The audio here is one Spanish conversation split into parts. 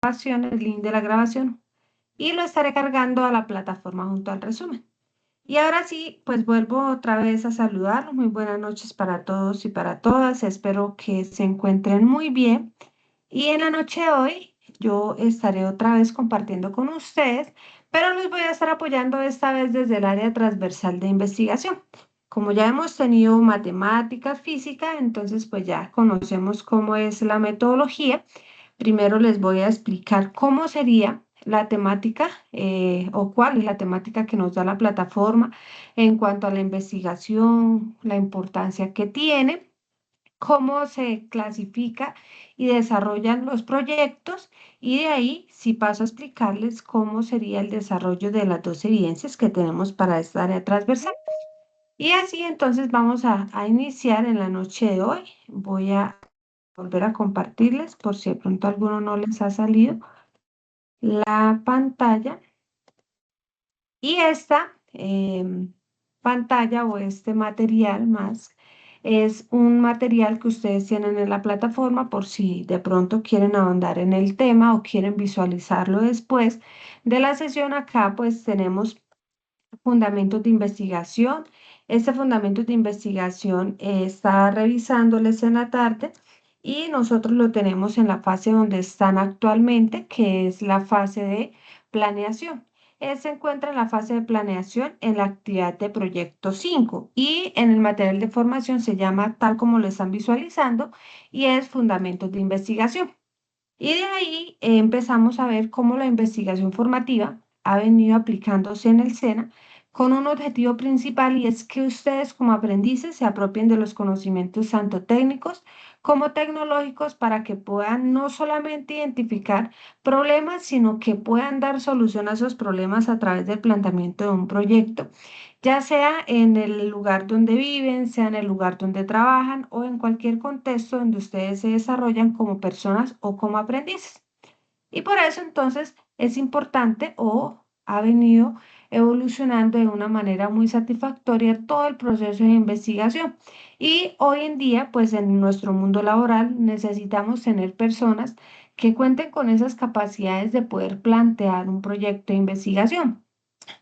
grabación, el link de la grabación, y lo estaré cargando a la plataforma junto al resumen. Y ahora sí, pues vuelvo otra vez a saludarlos. Muy buenas noches para todos y para todas. Espero que se encuentren muy bien. Y en la noche de hoy yo estaré otra vez compartiendo con ustedes, pero los voy a estar apoyando esta vez desde el área transversal de investigación. Como ya hemos tenido matemáticas, física, entonces pues ya conocemos cómo es la metodología. Primero les voy a explicar cómo sería la temática o cuál es la temática que nos da la plataforma en cuanto a la investigación, la importancia que tiene, cómo se clasifica y desarrollan los proyectos, y de ahí sí paso a explicarles cómo sería el desarrollo de las dos evidencias que tenemos para esta área transversal. Y así entonces vamos a iniciar en la noche de hoy. Voy a volver a compartirles por si de pronto a alguno no les ha salido la pantalla. Y esta pantalla o este material más es un material que ustedes tienen en la plataforma por si de pronto quieren ahondar en el tema o quieren visualizarlo después de la sesión. Acá pues tenemos fundamentos de investigación. Este fundamento de investigación está revisándoles en la tarde y nosotros lo tenemos en la fase donde están actualmente, que es la fase de planeación. Él se encuentra en la fase de planeación en la actividad de proyecto 5 y en el material de formación se llama tal como lo están visualizando y es fundamentos de investigación. Y de ahí empezamos a ver cómo la investigación formativa ha venido aplicándose en el SENA con un objetivo principal, y es que ustedes como aprendices se apropien de los conocimientos tanto técnicos como tecnológicos para que puedan no solamente identificar problemas, sino que puedan dar solución a esos problemas a través del planteamiento de un proyecto, ya sea en el lugar donde viven, sea en el lugar donde trabajan o en cualquier contexto donde ustedes se desarrollan como personas o como aprendices. Y por eso entonces es importante o ha venido evolucionando de una manera muy satisfactoria todo el proceso de investigación. Y hoy en día, pues en nuestro mundo laboral necesitamos tener personas que cuenten con esas capacidades de poder plantear un proyecto de investigación,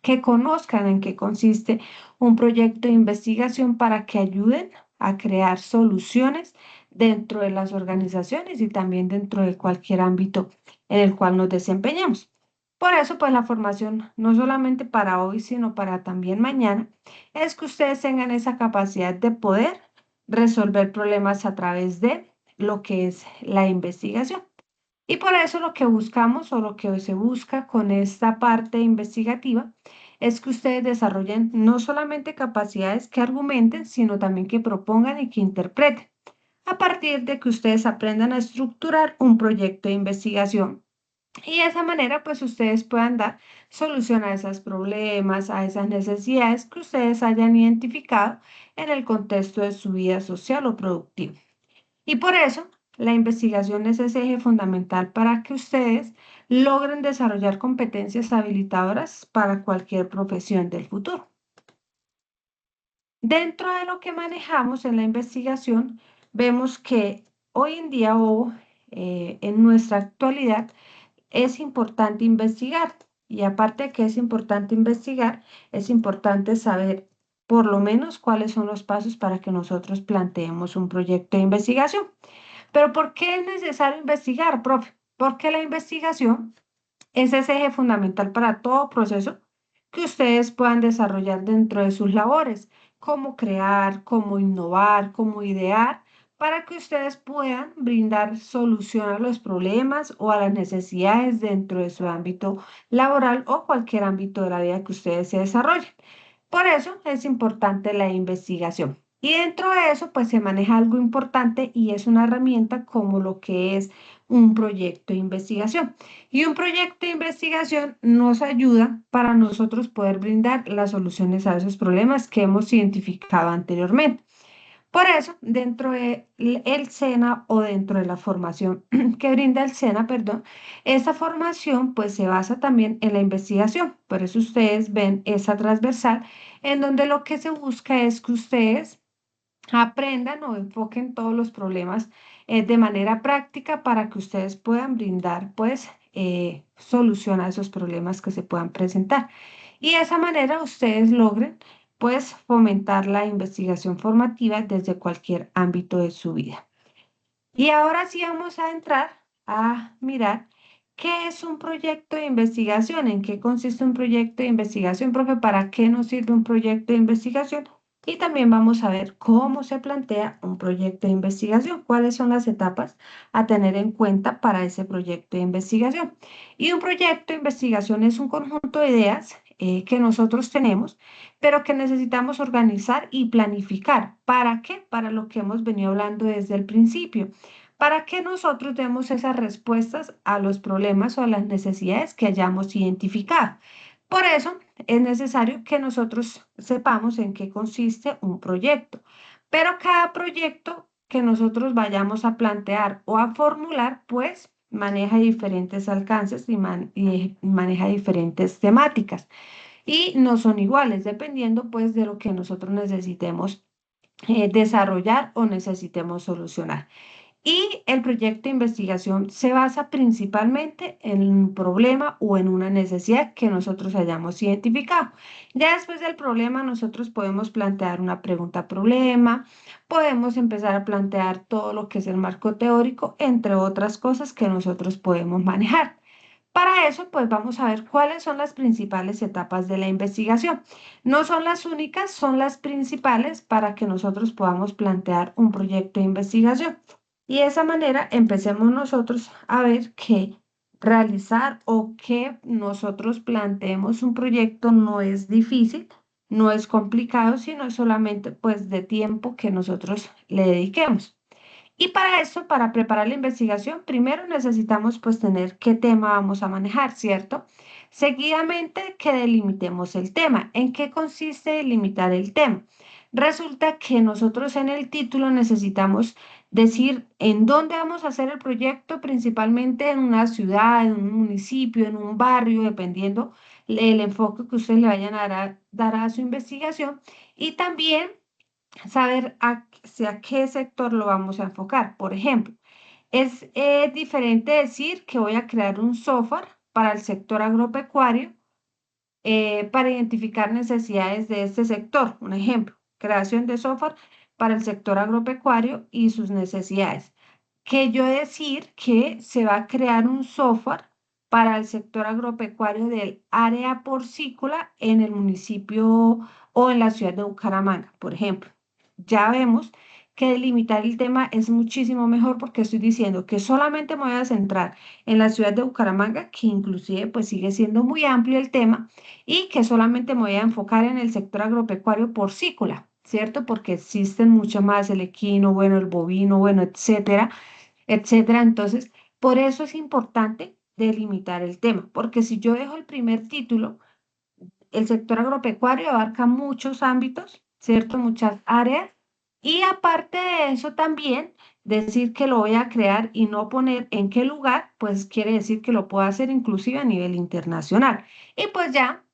que conozcan en qué consiste un proyecto de investigación para que ayuden a crear soluciones dentro de las organizaciones y también dentro de cualquier ámbito en el cual nos desempeñamos. Por eso, pues la formación, no solamente para hoy, sino para también mañana, es que ustedes tengan esa capacidad de poder resolver problemas a través de lo que es la investigación. Y por eso lo que buscamos o lo que se busca con esta parte investigativa es que ustedes desarrollen no solamente capacidades que argumenten, sino también que propongan y que interpreten, a partir de que ustedes aprendan a estructurar un proyecto de investigación. Y de esa manera, pues ustedes puedan dar solución a esos problemas, a esas necesidades que ustedes hayan identificado en el contexto de su vida social o productiva. Y por eso, la investigación es ese eje fundamental para que ustedes logren desarrollar competencias habilitadoras para cualquier profesión del futuro. Dentro de lo que manejamos en la investigación, vemos que hoy en día o en nuestra actualidad es importante investigar. Y aparte de que es importante investigar, es importante saber por lo menos cuáles son los pasos para que nosotros planteemos un proyecto de investigación. Pero ¿por qué es necesario investigar, profe? Porque la investigación es ese eje fundamental para todo proceso que ustedes puedan desarrollar dentro de sus labores, cómo crear, cómo innovar, cómo idear, para que ustedes puedan brindar solución a los problemas o a las necesidades dentro de su ámbito laboral o cualquier ámbito de la vida que ustedes se desarrollen. Por eso es importante la investigación. Y dentro de eso, pues se maneja algo importante y es una herramienta como lo que es un proyecto de investigación. Y un proyecto de investigación nos ayuda para nosotros poder brindar las soluciones a esos problemas que hemos identificado anteriormente. Por eso, dentro del SENA o dentro de la formación que brinda el SENA, perdón, esta formación pues se basa también en la investigación. Por eso ustedes ven esa transversal en donde lo que se busca es que ustedes aprendan o enfoquen todos los problemas de manera práctica para que ustedes puedan brindar pues solución a esos problemas que se puedan presentar. Y de esa manera ustedes logren pues fomentar la investigación formativa desde cualquier ámbito de su vida. Y ahora sí vamos a entrar a mirar qué es un proyecto de investigación, en qué consiste un proyecto de investigación, profe, para qué nos sirve un proyecto de investigación. Y también vamos a ver cómo se plantea un proyecto de investigación, cuáles son las etapas a tener en cuenta para ese proyecto de investigación. Y un proyecto de investigación es un conjunto de ideas que nosotros tenemos, pero que necesitamos organizar y planificar. ¿Para qué? Para lo que hemos venido hablando desde el principio, para que nosotros demos esas respuestas a los problemas o a las necesidades que hayamos identificado. Por eso es necesario que nosotros sepamos en qué consiste un proyecto, pero cada proyecto que nosotros vayamos a plantear o a formular, pues maneja diferentes alcances y maneja diferentes temáticas y no son iguales, dependiendo pues de lo que nosotros necesitemos desarrollar o necesitemos solucionar. Y el proyecto de investigación se basa principalmente en un problema o en una necesidad que nosotros hayamos identificado. Ya después del problema, nosotros podemos plantear una pregunta problema, podemos empezar a plantear todo lo que es el marco teórico, entre otras cosas que nosotros podemos manejar. Para eso, pues vamos a ver cuáles son las principales etapas de la investigación. No son las únicas, son las principales para que nosotros podamos plantear un proyecto de investigación. Y de esa manera empecemos nosotros a ver que realizar o que nosotros planteemos un proyecto no es difícil, no es complicado, sino solamente pues de tiempo que nosotros le dediquemos. Y para eso, para preparar la investigación, primero necesitamos pues tener qué tema vamos a manejar, ¿cierto? Seguidamente, que delimitemos el tema. ¿En qué consiste delimitar el tema? Resulta que nosotros en el título necesitamos decir en dónde vamos a hacer el proyecto, principalmente en una ciudad, en un municipio, en un barrio, dependiendo el enfoque que ustedes le vayan a dar a su investigación. Y también saber hacia qué sector lo vamos a enfocar. Por ejemplo, es diferente decir que voy a crear un software para el sector agropecuario para identificar necesidades de este sector. Un ejemplo, creación de software para el sector agropecuario y sus necesidades. Que yo decir que se va a crear un software para el sector agropecuario del área porcícola en el municipio o en la ciudad de Bucaramanga, por ejemplo. Ya vemos que delimitar el tema es muchísimo mejor porque estoy diciendo que solamente me voy a centrar en la ciudad de Bucaramanga, que inclusive pues sigue siendo muy amplio el tema, y que solamente me voy a enfocar en el sector agropecuario porcícola, ¿cierto? Porque existen mucho más, el equino, bueno, el bovino, bueno, etcétera, etcétera. Entonces, por eso es importante delimitar el tema, porque si yo dejo el primer título, el sector agropecuario abarca muchos ámbitos, ¿cierto? Muchas áreas. Y aparte de eso también, decir que lo voy a crear y no poner en qué lugar, pues quiere decir que lo puedo hacer inclusive a nivel internacional. Y pues ya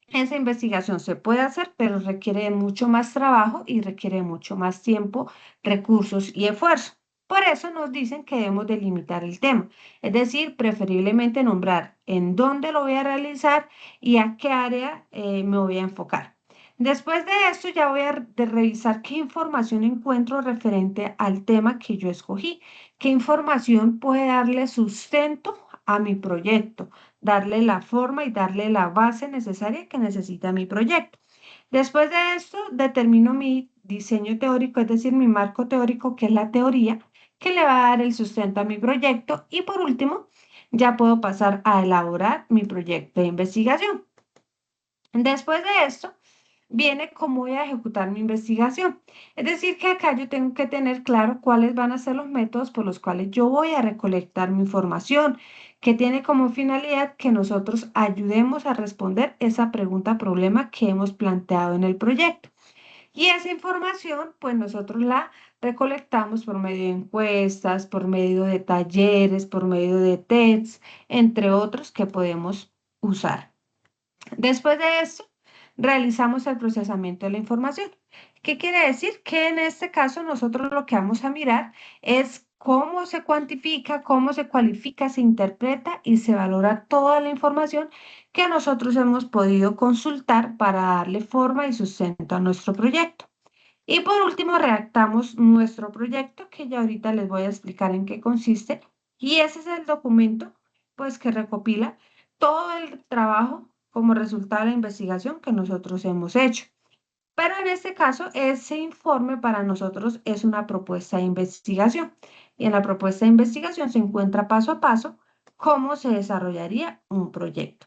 esa investigación se puede hacer, pero requiere de mucho más trabajo y requiere de mucho más tiempo, recursos y esfuerzo. Por eso nos dicen que debemos delimitar el tema, es decir, preferiblemente nombrar en dónde lo voy a realizar y a qué área me voy a enfocar. Después de esto ya voy a revisar qué información encuentro referente al tema que yo escogí, qué información puede darle sustento a mi proyecto, darle la forma y darle la base necesaria que necesita mi proyecto. Después de esto, determino mi diseño teórico, es decir, mi marco teórico, que es la teoría que le va a dar el sustento a mi proyecto. Y por último, ya puedo pasar a elaborar mi proyecto de investigación. Después de esto, viene cómo voy a ejecutar mi investigación. Es decir, que acá yo tengo que tener claro cuáles van a ser los métodos por los cuales yo voy a recolectar mi información, que tiene como finalidad que nosotros ayudemos a responder esa pregunta problema que hemos planteado en el proyecto. Y esa información, pues nosotros la recolectamos por medio de encuestas, por medio de talleres, por medio de tests, entre otros que podemos usar. Después de esto, realizamos el procesamiento de la información. ¿Qué quiere decir? Que en este caso nosotros lo que vamos a mirar es cómo se cuantifica, cómo se cualifica, se interpreta y se valora toda la información que nosotros hemos podido consultar para darle forma y sustento a nuestro proyecto. Y por último, redactamos nuestro proyecto, que ya ahorita les voy a explicar en qué consiste. Y ese es el documento, pues, que recopila todo el trabajo como resultado de la investigación que nosotros hemos hecho. Pero en este caso, ese informe para nosotros es una propuesta de investigación. Y en la propuesta de investigación se encuentra paso a paso cómo se desarrollaría un proyecto.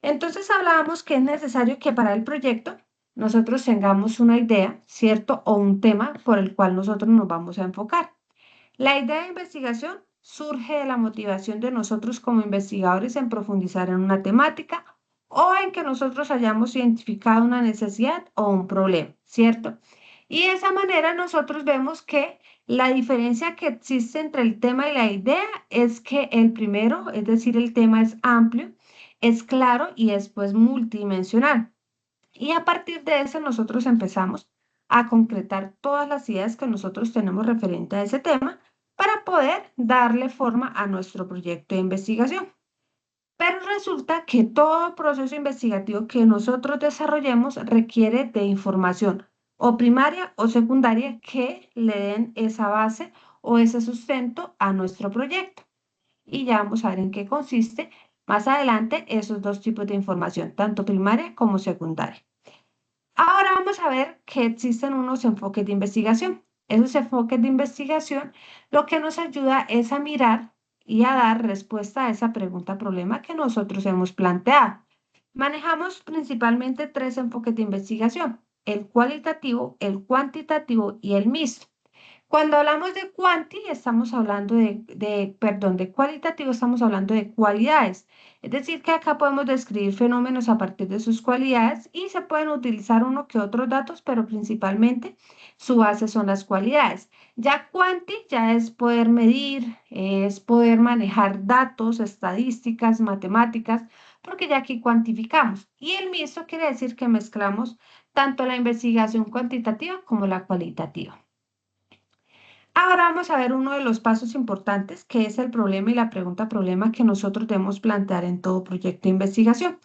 Entonces hablábamos que es necesario que para el proyecto nosotros tengamos una idea, ¿cierto? O un tema por el cual nosotros nos vamos a enfocar. La idea de investigación surge de la motivación de nosotros como investigadores en profundizar en una temática o en que nosotros hayamos identificado una necesidad o un problema, ¿cierto? Y de esa manera nosotros vemos que la diferencia que existe entre el tema y la idea es que el primero, es decir, el tema es amplio, es claro y es pues multidimensional. Y a partir de eso nosotros empezamos a concretar todas las ideas que nosotros tenemos referente a ese tema para poder darle forma a nuestro proyecto de investigación. Pero resulta que todo proceso investigativo que nosotros desarrollemos requiere de información o primaria o secundaria que le den esa base o ese sustento a nuestro proyecto. Y ya vamos a ver en qué consiste más adelante esos dos tipos de información, tanto primaria como secundaria. Ahora vamos a ver que existen unos enfoques de investigación. Esos enfoques de investigación lo que nos ayuda es a mirar y a dar respuesta a esa pregunta-problema que nosotros hemos planteado. Manejamos principalmente tres enfoques de investigación: el cualitativo, el cuantitativo y el mixto. Cuando hablamos de cuanti, estamos hablando de cualitativo, estamos hablando de cualidades. Es decir, que acá podemos describir fenómenos a partir de sus cualidades y se pueden utilizar uno que otros datos, pero principalmente su base son las cualidades. Ya cuanti ya es poder medir, es poder manejar datos, estadísticas, matemáticas, porque ya aquí cuantificamos. Y el mixto quiere decir que mezclamos tanto la investigación cuantitativa como la cualitativa. Ahora vamos a ver uno de los pasos importantes, que es el problema y la pregunta-problema que nosotros debemos plantear en todo proyecto de investigación.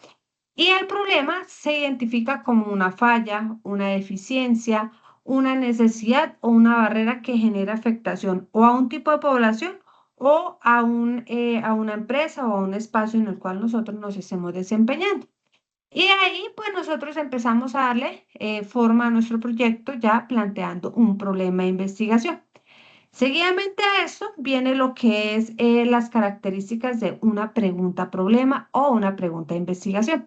Y el problema se identifica como una falla, una deficiencia, una necesidad o una barrera que genera afectación o a un tipo de población o a una empresa o a un espacio en el cual nosotros nos estemos desempeñando. Y de ahí, pues nosotros empezamos a darle forma a nuestro proyecto ya planteando un problema de investigación. Seguidamente a esto viene lo que es las características de una pregunta-problema o una pregunta de investigación.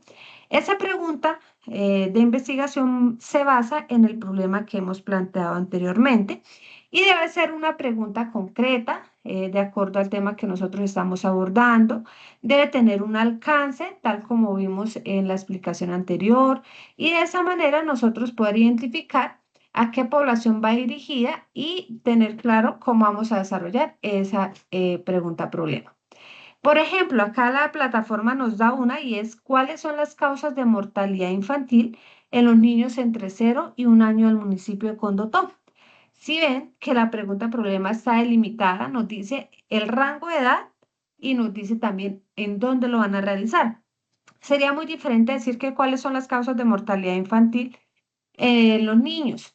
Esa pregunta de investigación se basa en el problema que hemos planteado anteriormente y debe ser una pregunta concreta, de acuerdo al tema que nosotros estamos abordando. Debe tener un alcance, tal como vimos en la explicación anterior, y de esa manera nosotros poder identificar a qué población va dirigida y tener claro cómo vamos a desarrollar esa pregunta-problema. Por ejemplo, acá la plataforma nos da una y es: ¿cuáles son las causas de mortalidad infantil en los niños entre 0 y 1 año del municipio de Condotón? Si ven que la pregunta-problema está delimitada, nos dice el rango de edad y nos dice también en dónde lo van a realizar. Sería muy diferente decir que cuáles son las causas de mortalidad infantil en los niños.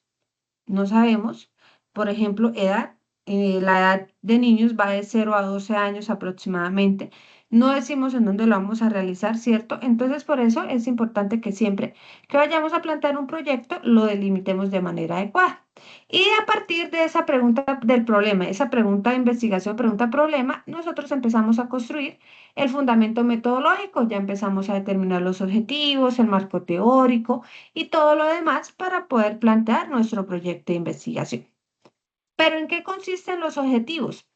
No sabemos, por ejemplo, edad. La edad de niños va de 0 a 12 años aproximadamente. No decimos en dónde lo vamos a realizar, ¿cierto? Entonces, por eso es importante que siempre que vayamos a plantear un proyecto, lo delimitemos de manera adecuada. Y a partir de esa pregunta del problema, esa pregunta de investigación, pregunta-problema, nosotros empezamos a construir el fundamento metodológico. Ya empezamos a determinar los objetivos, el marco teórico y todo lo demás para poder plantear nuestro proyecto de investigación. ¿Pero en qué consisten los objetivos?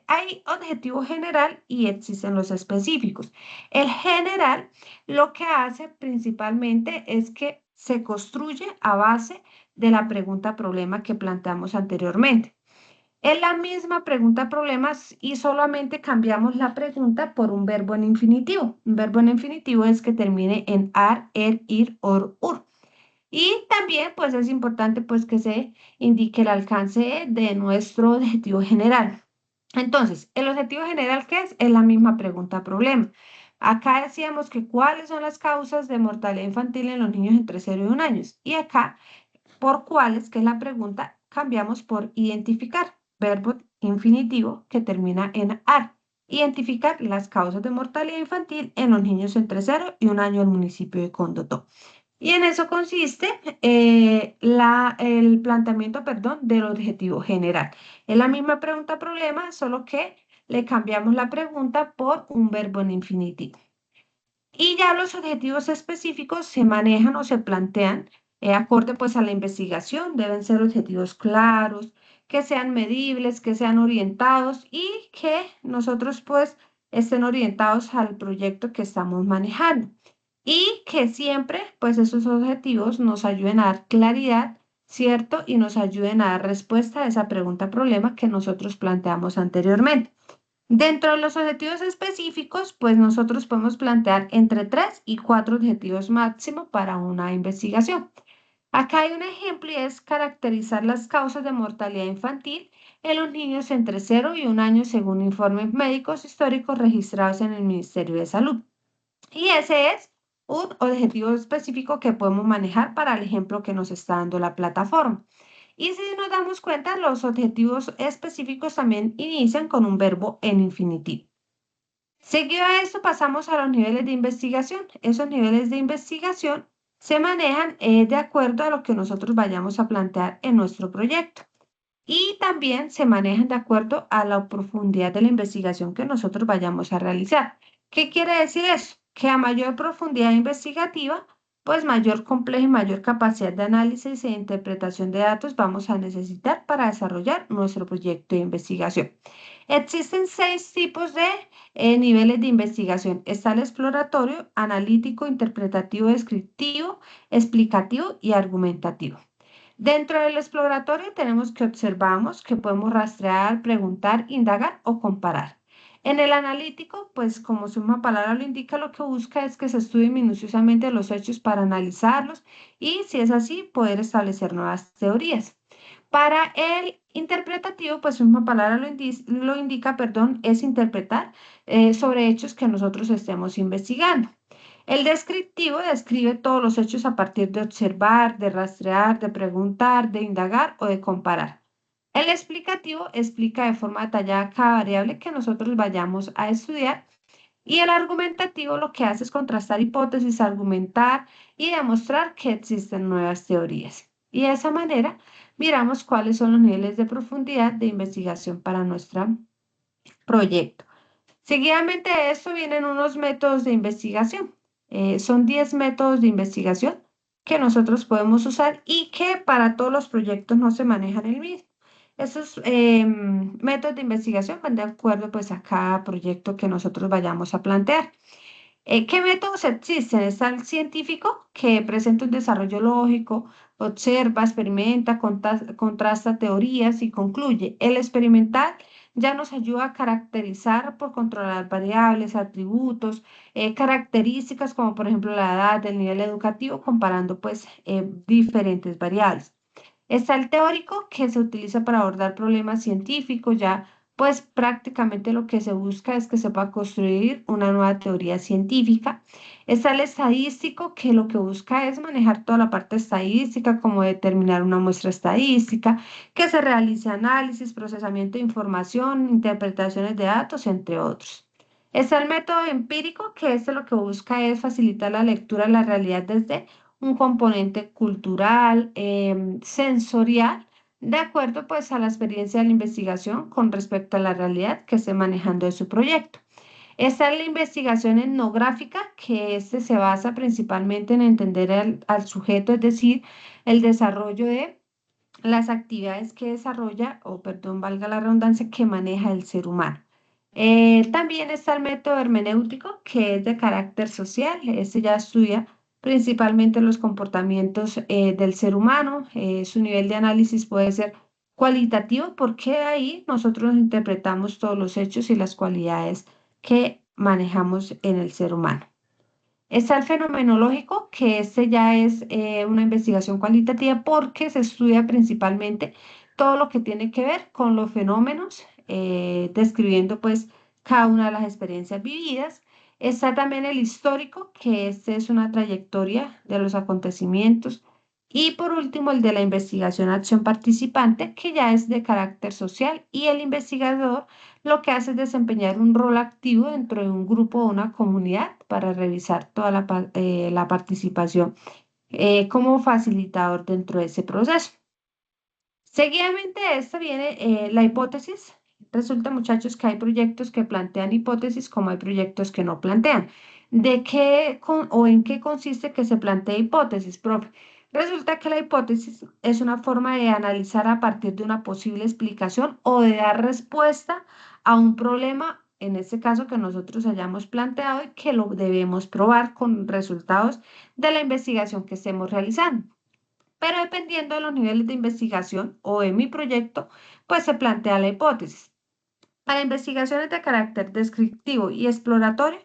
Hay objetivo general y existen los específicos. El general lo que hace principalmente es que se construye a base de la pregunta-problema que planteamos anteriormente. Es la misma pregunta-problema y solamente cambiamos la pregunta por un verbo en infinitivo. Un verbo en infinitivo es que termine en ar, er, ir, or, ur. Y también pues es importante pues que se indique el alcance de nuestro objetivo general. Entonces, ¿el objetivo general qué es? Es la misma pregunta problema. Acá decíamos que cuáles son las causas de mortalidad infantil en los niños entre 0 y 1 año. Y acá, por cuáles, que es la pregunta, cambiamos por identificar, verbo infinitivo que termina en ar. Identificar las causas de mortalidad infantil en los niños entre 0 y 1 año del municipio de Condotó. Y en eso consiste el planteamiento, perdón, del objetivo general. Es la misma pregunta-problema, solo que le cambiamos la pregunta por un verbo en infinitivo. Y ya los objetivos específicos se manejan o se plantean acorde pues a la investigación. Deben ser objetivos claros, que sean medibles, que sean orientados y que nosotros pues estén orientados al proyecto que estamos manejando. Y que siempre pues esos objetivos nos ayuden a dar claridad, ¿cierto? Y nos ayuden a dar respuesta a esa pregunta-problema que nosotros planteamos anteriormente. Dentro de los objetivos específicos, pues nosotros podemos plantear entre 3 y 4 objetivos máximo para una investigación. Acá hay un ejemplo y es caracterizar las causas de mortalidad infantil en los niños entre 0 y 1 año según informes médicos históricos registrados en el Ministerio de Salud. Y ese es un objetivo específico que podemos manejar para el ejemplo que nos está dando la plataforma. Y si nos damos cuenta, los objetivos específicos también inician con un verbo en infinitivo. Seguido a esto, pasamos a los niveles de investigación. Esos niveles de investigación se manejan de acuerdo a lo que nosotros vayamos a plantear en nuestro proyecto. Y también se manejan de acuerdo a la profundidad de la investigación que nosotros vayamos a realizar. ¿Qué quiere decir eso? Que a mayor profundidad investigativa, pues mayor complejo y mayor capacidad de análisis e interpretación de datos vamos a necesitar para desarrollar nuestro proyecto de investigación. Existen 6 tipos de niveles de investigación. Está el exploratorio, analítico, interpretativo, descriptivo, explicativo y argumentativo. Dentro del exploratorio tenemos que observamos, que podemos rastrear, preguntar, indagar o comparar. En el analítico, pues como su misma palabra lo indica, lo que busca es que se estudien minuciosamente los hechos para analizarlos y, si es así, poder establecer nuevas teorías. Para el interpretativo, pues su misma palabra lo indica, perdón, es interpretar sobre hechos que nosotros estemos investigando. El descriptivo describe todos los hechos a partir de observar, de rastrear, de preguntar, de indagar o de comparar. El explicativo explica de forma detallada cada variable que nosotros vayamos a estudiar y el argumentativo lo que hace es contrastar hipótesis, argumentar y demostrar que existen nuevas teorías. Y de esa manera miramos cuáles son los niveles de profundidad de investigación para nuestro proyecto. Seguidamente de esto vienen unos métodos de investigación. Son 10 métodos de investigación que nosotros podemos usar y que para todos los proyectos no se manejan el mismo. Estos métodos de investigación van de acuerdo pues a cada proyecto que nosotros vayamos a plantear. ¿Qué métodos existen? Está el científico que presenta un desarrollo lógico, observa, experimenta, contrasta teorías y concluye. El experimental ya nos ayuda a caracterizar por controlar variables, atributos, características como por ejemplo la edad, el nivel educativo, comparando pues diferentes variables. Está el teórico que se utiliza para abordar problemas científicos, ya pues prácticamente lo que se busca es que se pueda construir una nueva teoría científica. Está el estadístico que lo que busca es manejar toda la parte estadística, como determinar una muestra estadística, que se realice análisis, procesamiento de información, interpretaciones de datos, entre otros. Está el método empírico, que este lo que busca es facilitar la lectura de la realidad desde un componente cultural, sensorial, de acuerdo pues a la experiencia de la investigación con respecto a la realidad que esté manejando de su proyecto. Esta es la investigación etnográfica, que este se basa principalmente en entender al sujeto, es decir, el desarrollo de las actividades que desarrolla, o perdón, valga la redundancia, que maneja el ser humano. También está el método hermenéutico, que es de carácter social. Este ya estudia principalmente los comportamientos del ser humano. Su nivel de análisis puede ser cualitativo, porque ahí nosotros interpretamos todos los hechos y las cualidades que manejamos en el ser humano. Está el fenomenológico, que este ya es una investigación cualitativa porque se estudia principalmente todo lo que tiene que ver con los fenómenos, describiendo pues cada una de las experiencias vividas. Está también el histórico, que este es una trayectoria de los acontecimientos. Y por último, el de la investigación acción participante, que ya es de carácter social y el investigador lo que hace es desempeñar un rol activo dentro de un grupo o una comunidad para revisar toda la participación como facilitador dentro de ese proceso. Seguidamente de esto viene la hipótesis. Resulta, muchachos, que hay proyectos que plantean hipótesis como hay proyectos que no plantean. ¿De qué o en qué consiste que se plantee hipótesis, profe? Resulta que la hipótesis es una forma de analizar a partir de una posible explicación o de dar respuesta a un problema, en este caso que nosotros hayamos planteado y que lo debemos probar con resultados de la investigación que estemos realizando. Pero dependiendo de los niveles de investigación o de mi proyecto, pues se plantea la hipótesis. Para investigaciones de carácter descriptivo y exploratorio,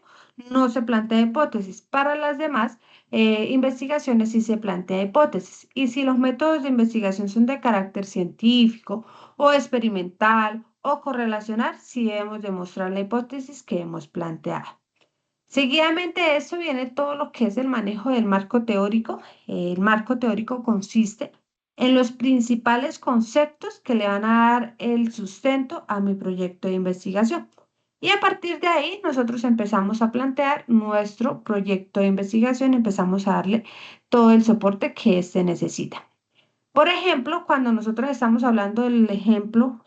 no se plantea hipótesis. Para las demás investigaciones sí se plantea hipótesis. Y si los métodos de investigación son de carácter científico o experimental o correlacional, sí debemos demostrar la hipótesis que hemos planteado. Seguidamente de eso viene todo lo que es el manejo del marco teórico. El marco teórico consiste en los principales conceptos que le van a dar el sustento a mi proyecto de investigación. Y a partir de ahí nosotros empezamos a plantear nuestro proyecto de investigación, empezamos a darle todo el soporte que éste necesita. Por ejemplo, cuando nosotros estamos hablando del ejemplo,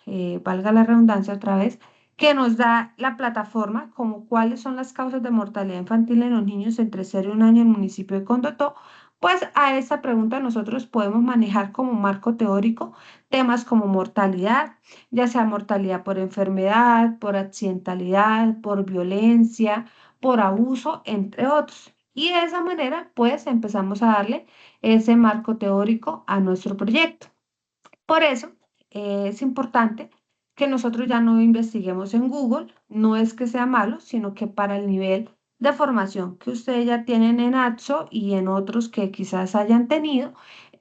valga la redundancia otra vez, que nos da la plataforma, como cuáles son las causas de mortalidad infantil en los niños entre 0 y 1 año en el municipio de Condotó, pues a esa pregunta nosotros podemos manejar como marco teórico temas como mortalidad, ya sea mortalidad por enfermedad, por accidentalidad, por violencia, por abuso, entre otros. Y de esa manera, pues empezamos a darle ese marco teórico a nuestro proyecto. Por eso es importante que nosotros ya no investiguemos en Google, no es que sea malo, sino que para el nivel de formación que ustedes ya tienen en AXO y en otros que quizás hayan tenido,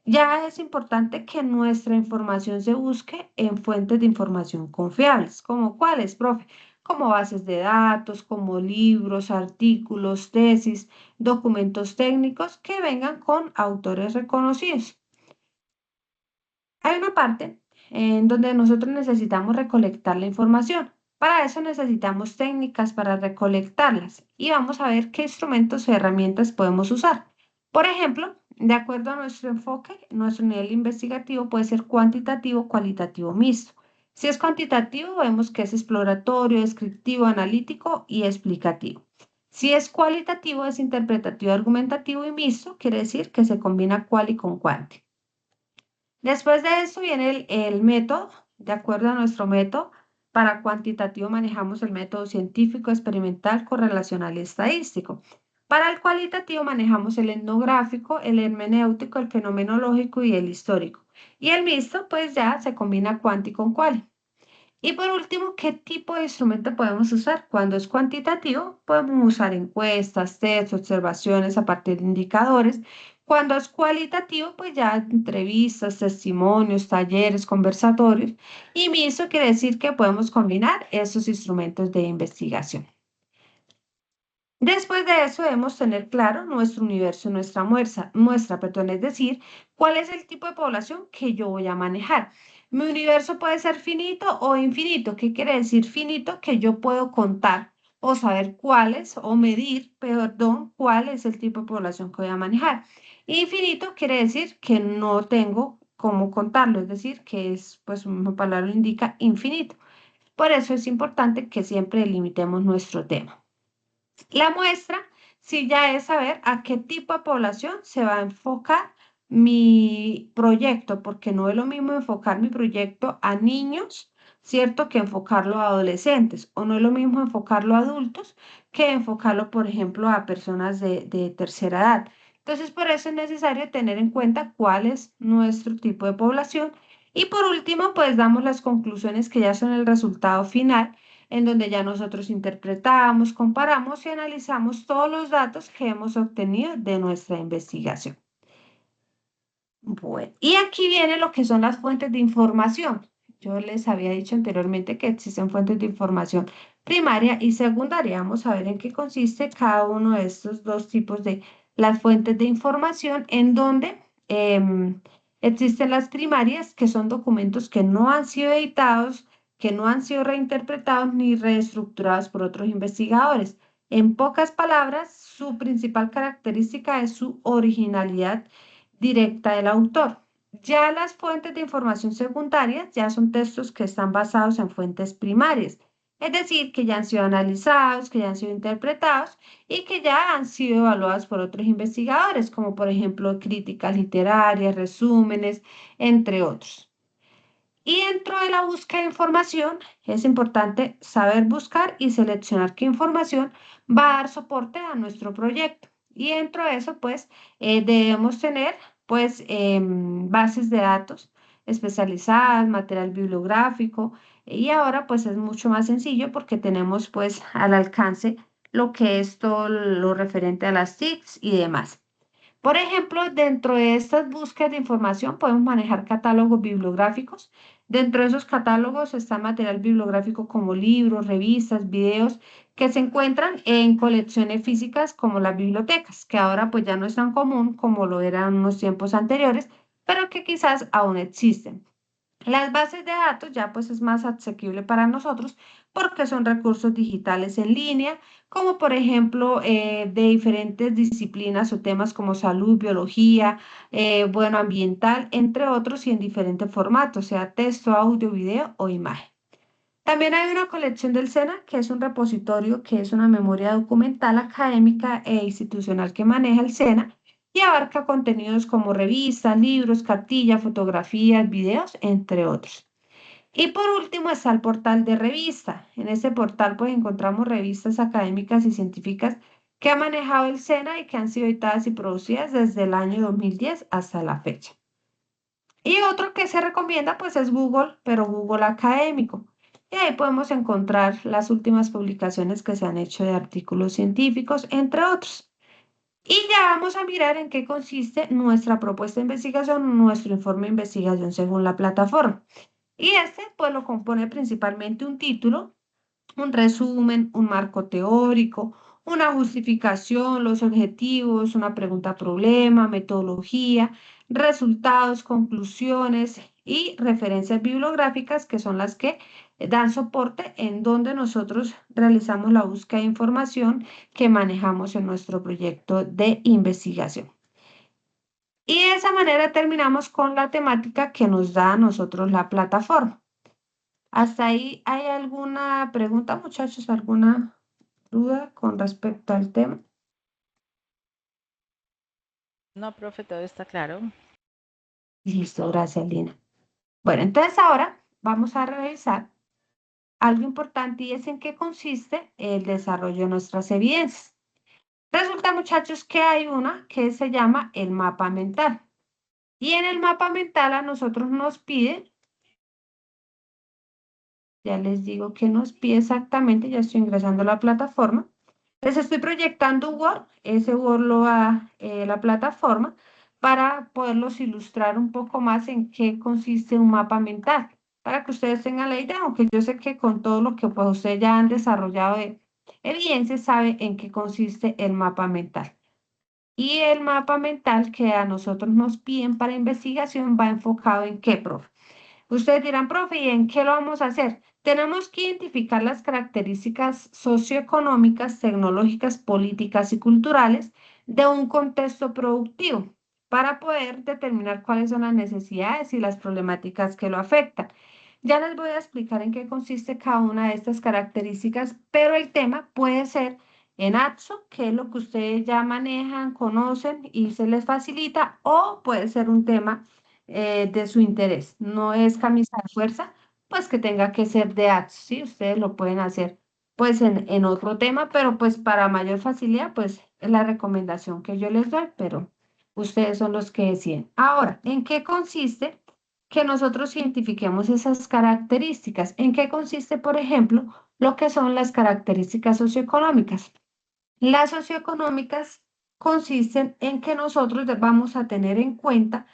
ya es importante que nuestra información se busque en fuentes de información confiables, como cuáles, profe, como bases de datos, como libros, artículos, tesis, documentos técnicos que vengan con autores reconocidos. Hay una parte en donde nosotros necesitamos recolectar la información. Para eso necesitamos técnicas para recolectarlas y vamos a ver qué instrumentos o herramientas podemos usar. Por ejemplo, de acuerdo a nuestro enfoque, nuestro nivel investigativo puede ser cuantitativo, cualitativo, mixto. Si es cuantitativo, vemos que es exploratorio, descriptivo, analítico y explicativo. Si es cualitativo, es interpretativo, argumentativo y mixto, quiere decir que se combina cual y con cuanti. Después de eso viene el método. De acuerdo a nuestro método, para cuantitativo manejamos el método científico, experimental, correlacional y estadístico. Para el cualitativo manejamos el etnográfico, el hermenéutico, el fenomenológico y el histórico. Y el mixto, pues ya se combina cuanti con cual. Y por último, ¿qué tipo de instrumento podemos usar? Cuando es cuantitativo, podemos usar encuestas, test, observaciones a partir de indicadores. Cuando es cualitativo, pues ya entrevistas, testimonios, talleres, conversatorios. Y mixto quiere decir que podemos combinar esos instrumentos de investigación. Después de eso debemos tener claro nuestro universo, muestra, perdón, es decir, cuál es el tipo de población que yo voy a manejar. Mi universo puede ser finito o infinito. ¿Qué quiere decir finito? Que yo puedo contar o saber cuáles o medir, perdón, cuál es el tipo de población que voy a manejar. Infinito quiere decir que no tengo cómo contarlo, es decir, que es, pues una palabra lo indica, infinito. Por eso es importante que siempre delimitemos nuestro tema. La muestra sí ya es saber a qué tipo de población se va a enfocar mi proyecto, porque no es lo mismo enfocar mi proyecto a niños, ¿cierto? Que enfocarlo a adolescentes, o no es lo mismo enfocarlo a adultos que enfocarlo, por ejemplo, a personas de tercera edad. Entonces, por eso es necesario tener en cuenta cuál es nuestro tipo de población. Y por último, pues damos las conclusiones que ya son el resultado final en donde ya nosotros interpretamos, comparamos y analizamos todos los datos que hemos obtenido de nuestra investigación. Bueno, y aquí viene lo que son las fuentes de información. Yo les había dicho anteriormente que existen fuentes de información primaria y secundaria. Vamos a ver en qué consiste cada uno de estos dos tipos de las fuentes de información, en donde existen las primarias, que son documentos que no han sido editados, que no han sido reinterpretados ni reestructurados por otros investigadores. En pocas palabras, su principal característica es su originalidad directa del autor. Ya las fuentes de información secundarias ya son textos que están basados en fuentes primarias, es decir, que ya han sido analizados, que ya han sido interpretados y que ya han sido evaluados por otros investigadores, como por ejemplo críticas literarias, resúmenes, entre otros. Y dentro de la búsqueda de información es importante saber buscar y seleccionar qué información va a dar soporte a nuestro proyecto. Y dentro de eso, pues, debemos tener, pues, bases de datos especializadas, material bibliográfico. Y ahora, pues, es mucho más sencillo porque tenemos, pues, al alcance lo que es todo lo referente a las TICs y demás. Por ejemplo, dentro de estas búsquedas de información podemos manejar catálogos bibliográficos. Dentro de esos catálogos está material bibliográfico como libros, revistas, videos que se encuentran en colecciones físicas como las bibliotecas, que ahora pues ya no es tan común como lo era en unos tiempos anteriores, pero que quizás aún existen. Las bases de datos ya pues es más asequible para nosotros porque son recursos digitales en línea, como por ejemplo de diferentes disciplinas o temas como salud, biología, bueno, ambiental, entre otros y en diferentes formatos, sea texto, audio, video o imagen. También hay una colección del SENA, que es un repositorio, que es una memoria documental académica e institucional que maneja el SENA y abarca contenidos como revistas, libros, cartillas, fotografías, videos, entre otros. Y por último está el portal de revista. En ese portal pues encontramos revistas académicas y científicas que ha manejado el SENA y que han sido editadas y producidas desde el año 2010 hasta la fecha. Y otro que se recomienda pues es Google, pero Google académico. Y ahí podemos encontrar las últimas publicaciones que se han hecho de artículos científicos, entre otros. Y ya vamos a mirar en qué consiste nuestra propuesta de investigación, nuestro informe de investigación según la plataforma. Y este pues lo compone principalmente un título, un resumen, un marco teórico, una justificación, los objetivos, una pregunta-problema, metodología, resultados, conclusiones y referencias bibliográficas que son las que dan soporte en donde nosotros realizamos la búsqueda de información que manejamos en nuestro proyecto de investigación. Y de esa manera terminamos con la temática que nos da a nosotros la plataforma. ¿Hasta ahí hay alguna pregunta, muchachos? ¿Alguna duda con respecto al tema? No, profe, todo está claro. Listo, gracias, Lina. Bueno, entonces ahora vamos a revisar algo importante y es en qué consiste el desarrollo de nuestras evidencias. Resulta, muchachos, que hay una que se llama el mapa mental. Y en el mapa mental a nosotros nos pide, ya les digo que nos pide exactamente, ya estoy ingresando a la plataforma. Les estoy proyectando un Word, ese Word lo va la plataforma para poderlos ilustrar un poco más en qué consiste un mapa mental, para que ustedes tengan la idea, aunque yo sé que con todo lo que pues, ustedes ya han desarrollado de evidencia, sabe en qué consiste el mapa mental. Y el mapa mental que a nosotros nos piden para investigación va enfocado en qué, profe. Ustedes dirán, profe, ¿y en qué lo vamos a hacer? Tenemos que identificar las características socioeconómicas, tecnológicas, políticas y culturales de un contexto productivo para poder determinar cuáles son las necesidades y las problemáticas que lo afectan. Ya les voy a explicar en qué consiste cada una de estas características, pero el tema puede ser en AXO, que es lo que ustedes ya manejan, conocen y se les facilita, o puede ser un tema de su interés. No es camisa de fuerza, pues que tenga que ser de AXO, ¿sí? Ustedes lo pueden hacer pues en otro tema, pero pues para mayor facilidad, pues es la recomendación que yo les doy, pero ustedes son los que deciden. Ahora, ¿en qué consiste que nosotros identifiquemos esas características? ¿En qué consiste, por ejemplo? lo que son las características socioeconómicas. Las socioeconómicas consisten en que nosotros vamos a tener en cuenta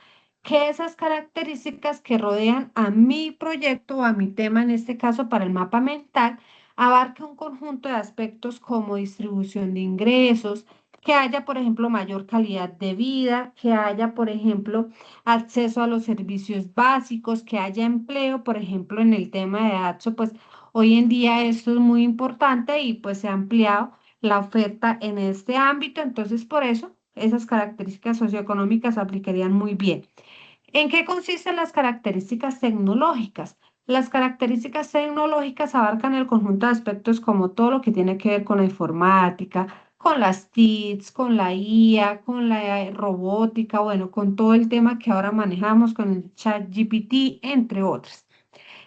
que esas características que rodean a mi proyecto o a mi tema, en este caso para el mapa mental, abarque un conjunto de aspectos como distribución de ingresos, que haya, por ejemplo, mayor calidad de vida, que haya, por ejemplo, acceso a los servicios básicos, que haya empleo, por ejemplo, en el tema de AXO, pues hoy en día esto es muy importante y pues se ha ampliado la oferta en este ámbito, entonces por eso esas características socioeconómicas aplicarían muy bien. ¿En qué consisten las características tecnológicas? Las características tecnológicas abarcan el conjunto de aspectos como todo lo que tiene que ver con la informática, con las TICs, con la IA, con la robótica, bueno, con todo el tema que ahora manejamos con el chat GPT, entre otros.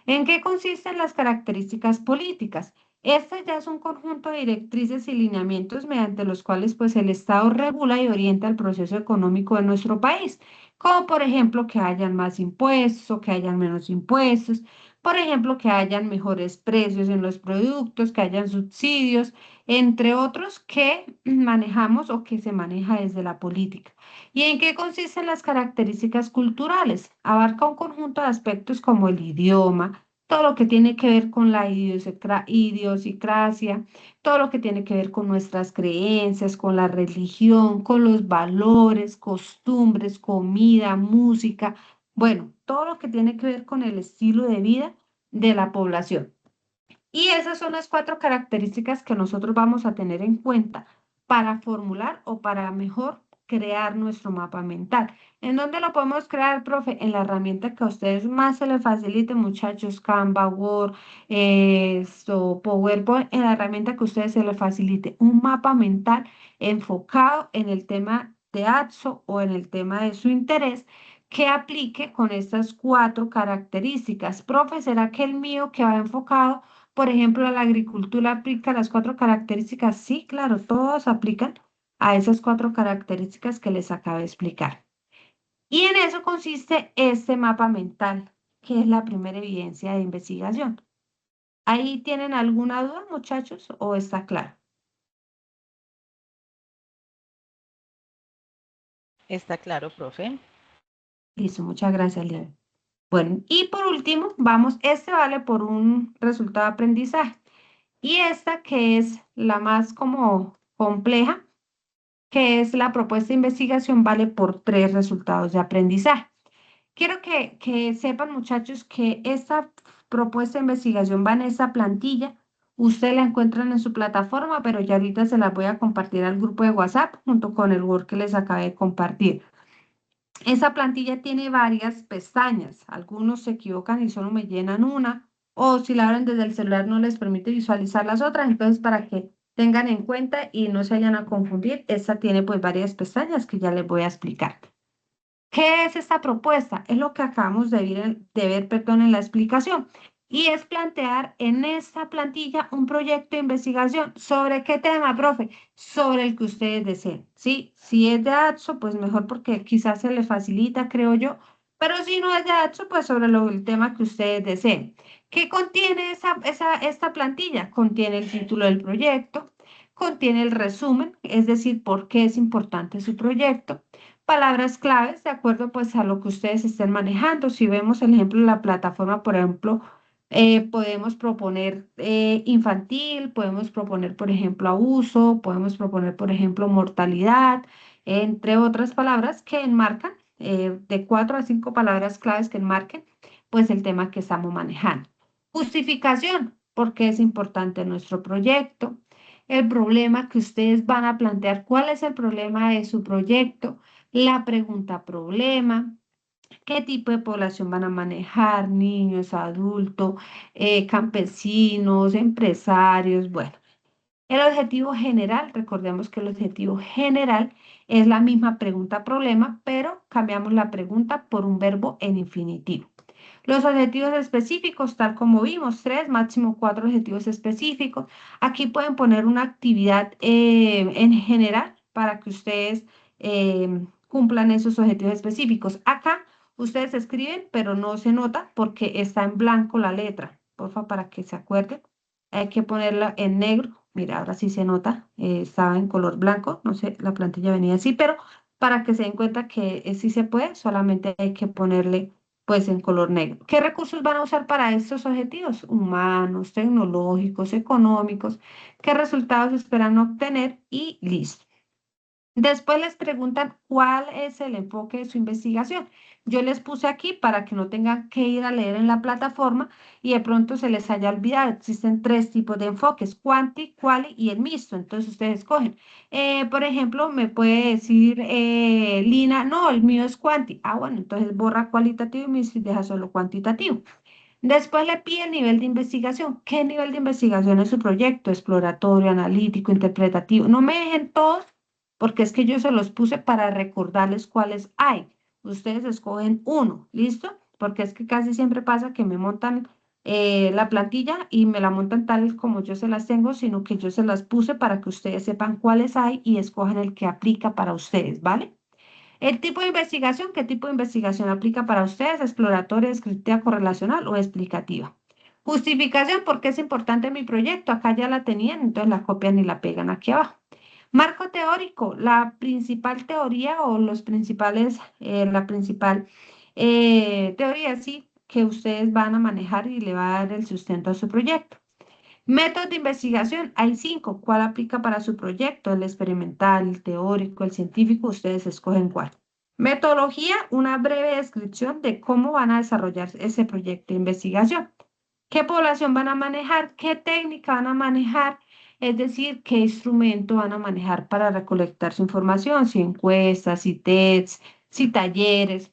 ¿En qué consisten las características políticas? Este ya es un conjunto de directrices y lineamientos mediante los cuales pues el Estado regula y orienta el proceso económico de nuestro país, como por ejemplo que hayan más impuestos o que hayan menos impuestos, por ejemplo que hayan mejores precios en los productos, que hayan subsidios, entre otros que manejamos o que se maneja desde la política. ¿Y en qué consisten las características culturales? Abarca un conjunto de aspectos como el idioma, todo lo que tiene que ver con la idiosincrasia, todo lo que tiene que ver con nuestras creencias, con la religión, con los valores, costumbres, comida, música, bueno, todo lo que tiene que ver con el estilo de vida de la población. Y esas son las cuatro características que nosotros vamos a tener en cuenta para formular o para mejor crear nuestro mapa mental. ¿En dónde lo podemos crear, profe? En la herramienta que a ustedes más se les facilite, muchachos, Canva, Word, PowerPoint, en la herramienta que a ustedes se les facilite. Un mapa mental enfocado en el tema de AXO o en el tema de su interés que aplique con estas cuatro características. Profe, ¿será que el mío que va enfocado por ejemplo, la agricultura aplica las cuatro características? Sí, claro, todos aplican a esas cuatro características que les acabo de explicar. Y en eso consiste este mapa mental, que es la primera evidencia de investigación. ¿Ahí tienen alguna duda, muchachos, o está claro? Está claro, profe. Listo, muchas gracias, Leo. Bueno, y por último, vamos, este vale por un resultado de aprendizaje. Y esta que es la más como compleja, que es la propuesta de investigación, vale por tres resultados de aprendizaje. Quiero que sepan, muchachos, que esta propuesta de investigación va en esa plantilla. Ustedes la encuentran en su plataforma, pero ya ahorita se las voy a compartir al grupo de WhatsApp junto con el Word que les acabé de compartir. Esa plantilla tiene varias pestañas. Algunos se equivocan y solo me llenan una, o si la abren desde el celular no les permite visualizar las otras. Entonces, para que tengan en cuenta y no se vayan a confundir, esta tiene pues varias pestañas que ya les voy a explicar. ¿Qué es esta propuesta? Es lo que acabamos de ver, perdón, en la explicación. Y es plantear en esta plantilla un proyecto de investigación. ¿Sobre qué tema, profe? Sobre el que ustedes deseen. ¿Sí? Si es de AXO, pues mejor porque quizás se les facilita, creo yo. Pero si no es de AXO, pues sobre el tema que ustedes deseen. ¿Qué contiene esta plantilla? Contiene el título del proyecto, contiene el resumen, es decir, por qué es importante su proyecto, palabras claves de acuerdo pues a lo que ustedes estén manejando. Si vemos el ejemplo de la plataforma, por ejemplo, podemos proponer infantil, podemos proponer, por ejemplo, abuso, podemos proponer, por ejemplo, mortalidad, entre otras palabras que enmarcan, de 4 a 5 palabras claves que enmarquen, pues el tema que estamos manejando. Justificación, porque es importante nuestro proyecto, el problema que ustedes van a plantear, cuál es el problema de su proyecto, la pregunta problema, qué tipo de población van a manejar, niños, adultos, campesinos, empresarios, bueno. El objetivo general, recordemos que el objetivo general es la misma pregunta problema, pero cambiamos la pregunta por un verbo en infinitivo. Los objetivos específicos, tal como vimos, tres, máximo cuatro objetivos específicos. Aquí pueden poner una actividad en general para que ustedes cumplan esos objetivos específicos. Acá ustedes escriben, pero no se nota porque está en blanco la letra. Porfa, para que se acuerden. hay que ponerla en negro. Mira, ahora sí se nota, estaba en color blanco, no sé, la plantilla venía así, pero para que se den cuenta que sí se puede, solamente hay que ponerle pues en color negro. ¿Qué recursos van a usar para estos objetivos? Humanos, tecnológicos, económicos, qué resultados esperan obtener y listo. Después les preguntan cuál es el enfoque de su investigación. Yo les puse aquí para que no tengan que ir a leer en la plataforma y de pronto se les haya olvidado. Existen tres tipos de enfoques, quanti, quali y el mixto. Entonces ustedes escogen. Por ejemplo, me puede decir Lina, no, el mío es quanti. Ah, bueno, entonces borra cualitativo y mixto y deja solo cuantitativo. Después le pide el nivel de investigación. ¿Qué nivel de investigación es su proyecto? Exploratorio, analítico, interpretativo. No me dejen todos porque es que yo se los puse para recordarles cuáles hay. Ustedes escogen uno, ¿listo? Porque es que casi siempre pasa que me montan la plantilla y me la montan tal como yo se las tengo, sino que yo se las puse para que ustedes sepan cuáles hay y escojan el que aplica para ustedes, ¿vale? El tipo de investigación, ¿qué tipo de investigación aplica para ustedes? ¿Exploratoria, descriptiva, correlacional o explicativa? Justificación, ¿por qué es importante mi proyecto? Acá ya la tenían, entonces la copian y la pegan aquí abajo. Marco teórico, la principal teoría o los principales, la principal teoría, sí, que ustedes van a manejar y le va a dar el sustento a su proyecto. Métodos de investigación, hay cinco. ¿Cuál aplica para su proyecto? El experimental, el teórico, el científico, ustedes escogen cuál. Metodología, una breve descripción de cómo van a desarrollar ese proyecto de investigación. ¿Qué población van a manejar? ¿Qué técnica van a manejar? Es decir, qué instrumento van a manejar para recolectar su información, si encuestas, si tests, si talleres.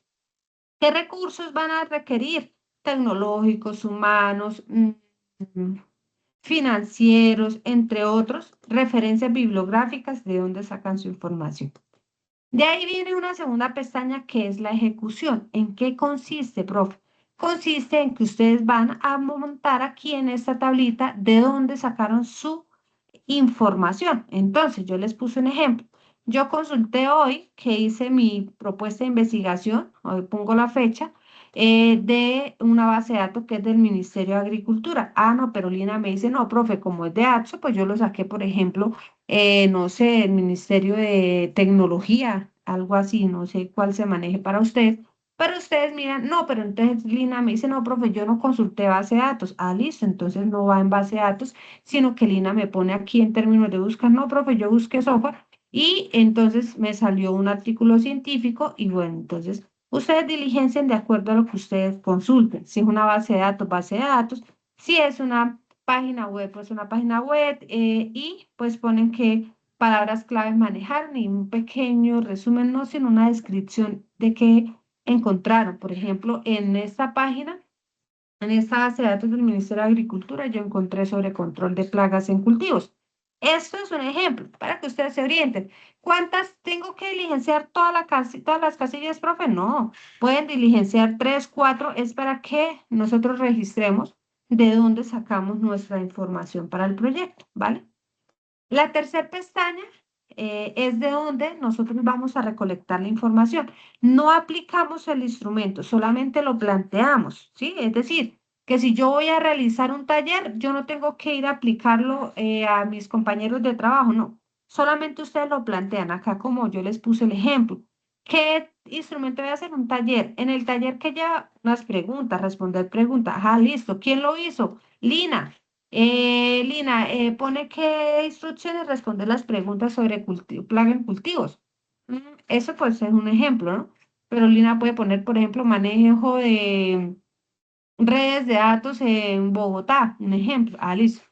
¿Qué recursos van a requerir? Tecnológicos, humanos, financieros, entre otros, referencias bibliográficas de dónde sacan su información. De ahí viene una segunda pestaña que es la ejecución. ¿En qué consiste, profe? Consiste en que ustedes van a montar aquí en esta tablita de dónde sacaron su información. Entonces, yo les puse un ejemplo. Yo consulté hoy que hice mi propuesta de investigación, hoy pongo la fecha, de una base de datos que es del Ministerio de Agricultura. Ah, no, pero Lina me dice, no, profe, como es de AXO, pues yo lo saqué, por ejemplo, no sé, el Ministerio de Tecnología, algo así, no sé cuál se maneje para ustedes. Pero ustedes miran, no, pero entonces Lina me dice, no, profe, yo no consulté base de datos. Ah, listo, entonces no va en base de datos, sino que Lina me pone aquí en términos de buscar, no, profe, yo busqué software y entonces me salió un artículo científico y bueno, entonces ustedes diligencian de acuerdo a lo que ustedes consulten. Si es una base de datos, base de datos. Si es una página web, pues una página web y pues ponen que palabras claves manejar, ni un pequeño resumen, no, sino una descripción de qué encontraron. Por ejemplo, en esta página en esta base de datos del Ministerio de Agricultura yo encontré sobre control de plagas en cultivos. Esto es un ejemplo para que ustedes se orienten. ¿Cuántas tengo que diligenciar todas las casillas, profe? No, pueden diligenciar tres, cuatro, es para que nosotros registremos de dónde sacamos nuestra información para el proyecto, ¿vale? La tercera pestaña es de donde nosotros vamos a recolectar la información. No aplicamos el instrumento, solamente lo planteamos, ¿sí? Es decir, que si yo voy a realizar un taller, yo no tengo que ir a aplicarlo a mis compañeros de trabajo, no. Solamente ustedes lo plantean acá como yo les puse el ejemplo. ¿Qué instrumento voy a hacer? Un taller. En el taller que ya unas preguntas, responder preguntas. Ajá, listo. ¿Quién lo hizo? Lina. Lina, pone qué instrucciones responder las preguntas sobre plaga en cultivos. Eso pues es un ejemplo, ¿no? Pero Lina puede poner, por ejemplo, manejo de redes de datos en Bogotá, un ejemplo. Ah, listo.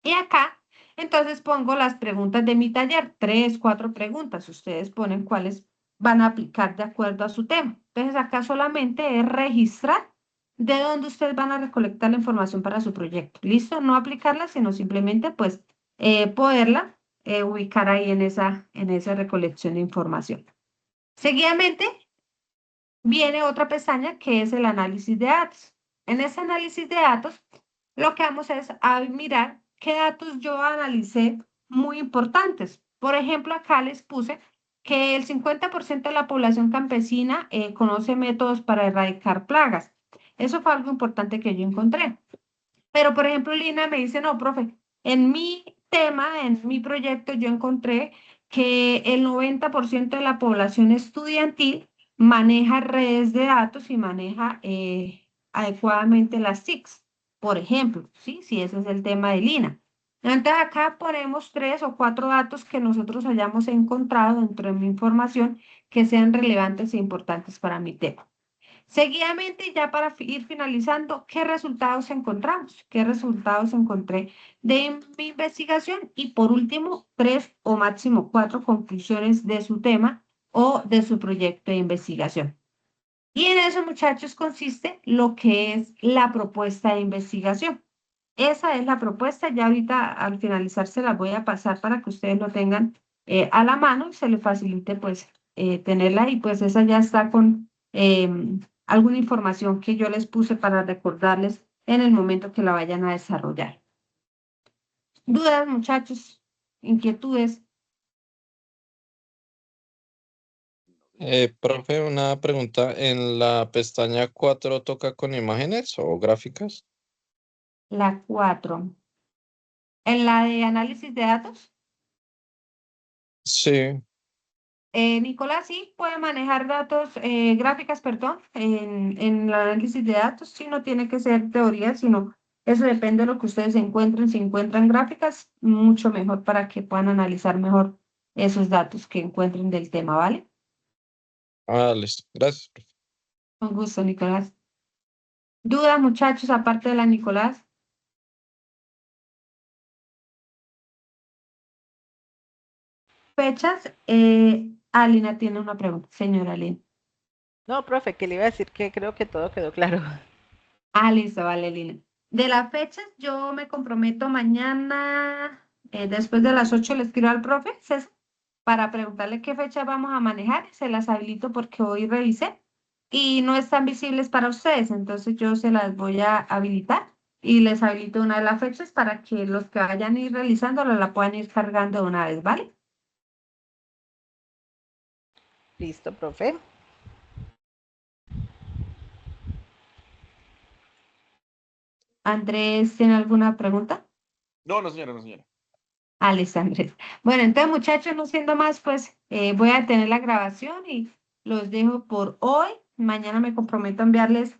Y acá, entonces pongo las preguntas de mi taller, tres, cuatro preguntas. Ustedes ponen cuáles van a aplicar de acuerdo a su tema. Entonces acá solamente es registrar de dónde ustedes van a recolectar la información para su proyecto. ¿Listo? No aplicarla, sino simplemente pues poderla ubicar ahí en esa recolección de información. Seguidamente viene otra pestaña que es el análisis de datos. En ese análisis de datos, lo que vamos es a mirar qué datos yo analicé muy importantes. Por ejemplo, acá les puse que el 50% de la población campesina conoce métodos para erradicar plagas. Eso fue algo importante que yo encontré. Pero, por ejemplo, Lina me dice, no, profe, en mi tema, en mi proyecto, yo encontré que el 90% de la población estudiantil maneja redes de datos y maneja adecuadamente las TICs, por ejemplo, ¿sí? Si ese es el tema de Lina. Entonces, acá ponemos 3 o 4 datos que nosotros hayamos encontrado dentro de mi información que sean relevantes e importantes para mi tema. Seguidamente, ya para ir finalizando, ¿qué resultados encontramos? ¿Qué resultados encontré de mi investigación? Y por último, 3 o máximo 4 conclusiones de su tema o de su proyecto de investigación. Y en eso, muchachos, consiste lo que es la propuesta de investigación. Esa es la propuesta. Ya ahorita al finalizar se las voy a pasar para que ustedes lo tengan a la mano y se les facilite pues tenerla y pues esa ya está con alguna información que yo les puse para recordarles en el momento que la vayan a desarrollar. ¿Dudas, muchachos? ¿Inquietudes? Profe, una pregunta. ¿En la pestaña 4 toca con imágenes o gráficas? La 4. En la de análisis de datos. Sí. Nicolás sí puede manejar datos, gráficas, perdón, en el análisis de datos, sí no tiene que ser teoría, sino eso depende de lo que ustedes encuentren. Si encuentran gráficas, mucho mejor para que puedan analizar mejor esos datos que encuentren del tema, ¿vale? Ah, listo. Gracias, profe. Con gusto, Nicolás. ¿Dudas, muchachos, aparte de la Nicolás? Fechas, Alina tiene una pregunta, señora Alina. No, profe, que le iba a decir que creo que todo quedó claro. Listo, vale, Lina. De las fechas, yo me comprometo mañana, después de las 8 le escribo al profe César para preguntarle qué fecha vamos a manejar. Se las habilito porque hoy revisé y no están visibles para ustedes, entonces yo se las voy a habilitar y les habilito una de las fechas para que los que vayan a ir realizándolo la puedan ir cargando de una vez, ¿vale? Listo, profe. Andrés, ¿tiene alguna pregunta? No, no, señora, no, señora. Listo, Andrés. Bueno, entonces muchachos, no siendo más, pues voy a tener la grabación y los dejo por hoy. Mañana me comprometo a enviarles